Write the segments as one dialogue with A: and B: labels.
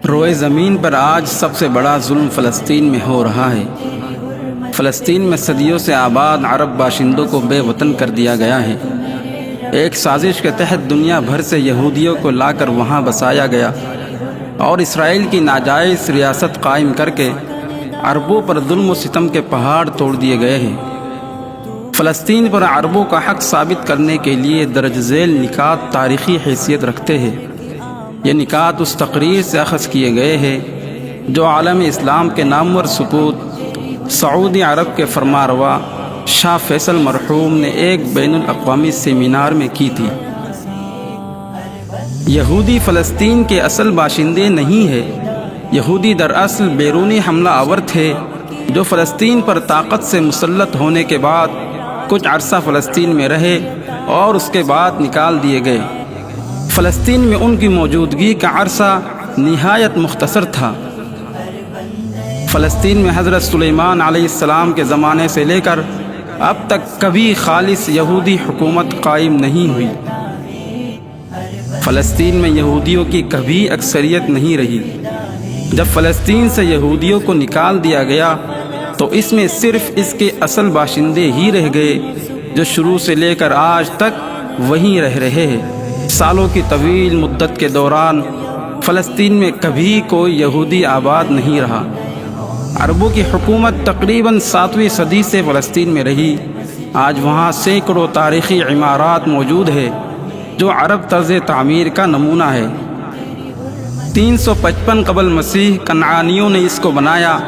A: روئے زمین پر آج سب سے بڑا ظلم فلسطین میں ہو رہا ہے۔ فلسطین میں صدیوں سے آباد عرب باشندوں کو بے وطن کر دیا گیا ہے۔ ایک سازش کے تحت دنیا بھر سے یہودیوں کو لا کر وہاں بسایا گیا اور اسرائیل کی ناجائز ریاست قائم کر کے عربوں پر ظلم و ستم کے پہاڑ توڑ دیے گئے ہیں۔ فلسطین پر عربوں کا حق ثابت کرنے کے لیے درج ذیل نکات تاریخی حیثیت رکھتے ہیں۔ یہ نکات اس تقریر سے اخذ کیے گئے ہیں جو عالم اسلام کے نامور سپوت سعودی عرب کے فرمانروا شاہ فیصل مرحوم نے ایک بین الاقوامی سیمینار میں کی تھی۔ یہودی فلسطین کے اصل باشندے نہیں ہے۔ یہودی دراصل بیرونی حملہ آور تھے جو فلسطین پر طاقت سے مسلط ہونے کے بعد کچھ عرصہ فلسطین میں رہے اور اس کے بعد نکال دیے گئے۔ فلسطین میں ان کی موجودگی کا عرصہ نہایت مختصر تھا۔ فلسطین میں حضرت سلیمان علیہ السلام کے زمانے سے لے کر اب تک کبھی خالص یہودی حکومت قائم نہیں ہوئی۔ فلسطین میں یہودیوں کی کبھی اکثریت نہیں رہی۔ جب فلسطین سے یہودیوں کو نکال دیا گیا تو اس میں صرف اس کے اصل باشندے ہی رہ گئے جو شروع سے لے کر آج تک وہیں رہ رہے ہیں۔ سالوں کی طویل مدت کے دوران فلسطین میں کبھی کوئی یہودی آباد نہیں رہا۔ عربوں کی حکومت تقریباً 7ویں صدی سے فلسطین میں رہی۔ آج وہاں سینکڑوں تاریخی عمارات موجود ہے جو عرب طرز تعمیر کا نمونہ ہے۔ 355 قبل مسیح کنعانیوں نے اس کو بنایا۔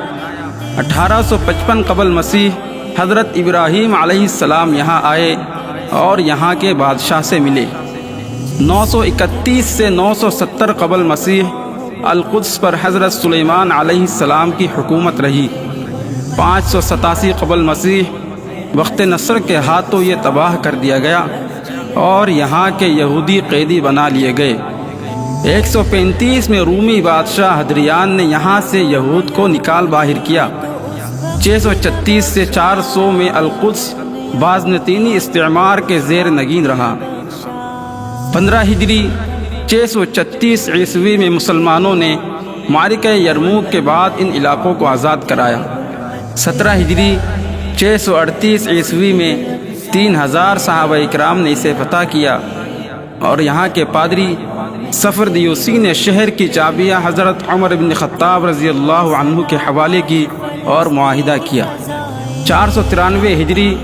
A: 1855 قبل مسیح حضرت ابراہیم علیہ السلام یہاں آئے اور یہاں کے بادشاہ سے ملے۔ 931 سے 970 قبل مسیح القدس پر حضرت سلیمان علیہ السلام کی حکومت رہی۔ 587 قبل مسیح وقت نصر کے ہاتھوں یہ تباہ کر دیا گیا اور یہاں کے یہودی قیدی بنا لیے گئے۔ 135 میں رومی بادشاہ حدریان نے یہاں سے یہود کو نکال باہر کیا۔ 636 سے 400 میں القدس بازنطینی استعمار کے زیر نگین رہا۔ 15 ہجری 636 عیسوی میں مسلمانوں نے معرکہ یرموک کے بعد ان علاقوں کو آزاد کرایا۔ 17 ہجری 638 عیسوی میں 3000 صحابہ اکرام نے اسے فتح کیا اور یہاں کے پادری سفر دیوسی نے شہر کی چابیاں حضرت عمر بن خطاب رضی اللہ عنہ کے حوالے کی اور معاہدہ کیا۔ 493 ہجری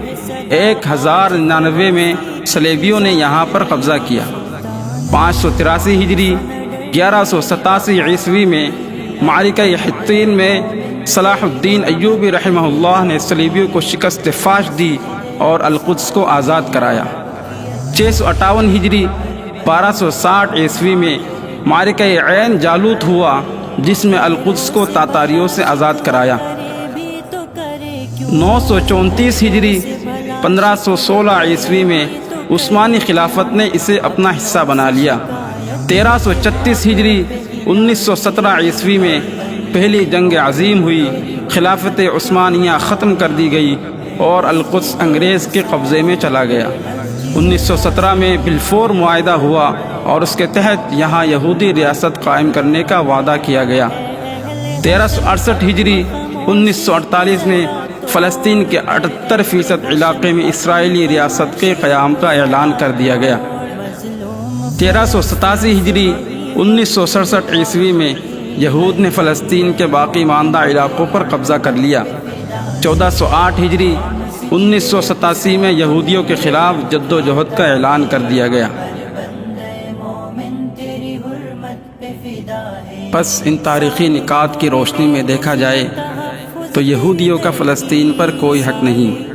A: 1099 میں صلیبیوں نے یہاں پر قبضہ کیا۔ 583 ہجری 1187 عیسوی میں معرکہ حطین میں صلاح الدین ایوبی رحمہ اللہ نے صلیبیوں کو شکست فاش دی اور القدس کو آزاد کرایا۔ 658 ہجری 1260 عیسوی میں معرکہ عین جالوت ہوا جس میں القدس کو تاتاریوں سے آزاد کرایا۔ 934 ہجری 1516 عیسوی میں عثمانی خلافت نے اسے اپنا حصہ بنا لیا۔ 1336 ہجری 1917 عیسوی میں پہلی جنگ عظیم ہوئی۔ خلافت عثمانیہ ختم کر دی گئی اور القدس انگریز کے قبضے میں چلا گیا۔ 1917 میں بلفور معاہدہ ہوا اور اس کے تحت یہاں یہودی ریاست قائم کرنے کا وعدہ کیا گیا۔ 1368 ہجری 1948 میں فلسطین کے 78% علاقے میں اسرائیلی ریاست کے قیام کا اعلان کر دیا گیا۔ 1387 ہجری 1967 عیسوی میں یہود نے فلسطین کے باقی ماندہ علاقوں پر قبضہ کر لیا۔ 1408 ہجری 1987 میں یہودیوں کے خلاف جد و جہد کا اعلان کر دیا گیا۔ پس ان تاریخی نکات کی روشنی میں دیکھا جائے تو یہودیوں کا فلسطین پر کوئی حق نہیں۔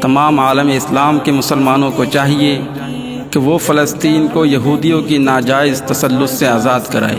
A: تمام عالم اسلام کے مسلمانوں کو چاہیے کہ وہ فلسطین کو یہودیوں کی ناجائز تسلط سے آزاد کرائے۔